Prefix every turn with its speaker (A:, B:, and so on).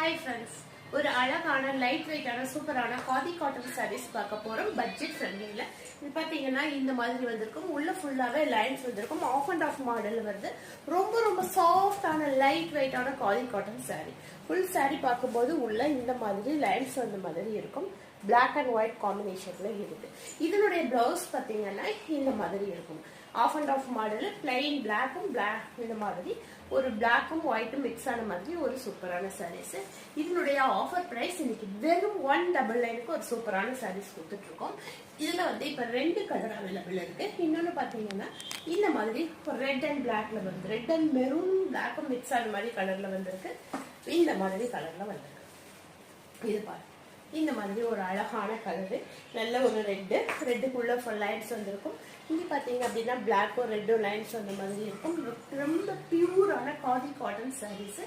A: Hi friends, ஒரு அழகான light வெயிட்டான சூப்பரான காதி காட்டன் sarees பார்க்க போறோம் பட்ஜெட் ஃப்ரெண்ட்லில. இது பாத்தீங்கன்னா இந்த மாதிரி வந்திருக்கும். உள்ள ஃபுல்லாவே லைன்ஸ் வந்திருக்கும். ஆஃப் அண்ட் ஆஃப் மாடல் வருது. ரொம்ப சாஃப்டான லைட் வெயிட்டான khadi cotton saree. Full saree பார்க்கும்போது உள்ள இந்த மாதிரி லைன்ஸ் வந்த மாதிரி இருக்கும். Black and white காம்பினேஷன்ல இருக்கு. இதனுடைய பிளவுஸ் பாத்தீங்கன்னா இந்த மாதிரி இருக்கும். Half and half model plain பிளாக்கும் பிளாக் இந்த மாதிரி ஒரு பிளாக்கும் ஒயிட்டும் மிக்ஸ் ஆன மாதிரி ஒரு சூப்பரான சாரீஸ். இதனுடைய ஆஃபர் பிரைஸ் இன்னைக்கு வெறும் 199க்கு ஒரு சூப்பரான சாரீஸ் கொடுத்துட்டு இருக்கோம். இதுல இப்ப ரெண்டு கலர் அவைலபிள் இருக்கு. இன்னொன்னு பாத்தீங்கன்னா இந்த மாதிரி ரெட் அண்ட் பிளாக்ல வந்து ரெட் அண்ட் மெரூன் பிளாக்கும் மிக்ஸ் ஆன மாதிரி கலர்ல வந்திருக்கு. இந்த மாதிரி கலர்ல வந்திருக்கு. இது பாருங்க, இந்த மாதிரி ஒரு அழகான கலரு, நல்ல ஒரு ரெட்டுக்குள்ள ஃபுல் லைன்ஸ் வந்திருக்கும். இங்க பாத்தீங்க அப்படின்னா பிளாக்கும் ரெட்டும் லைன்ஸ் வந்த மாதிரி இருக்கும். ரொம்ப பியூரான காதி காட்டன் சாரீஸ்.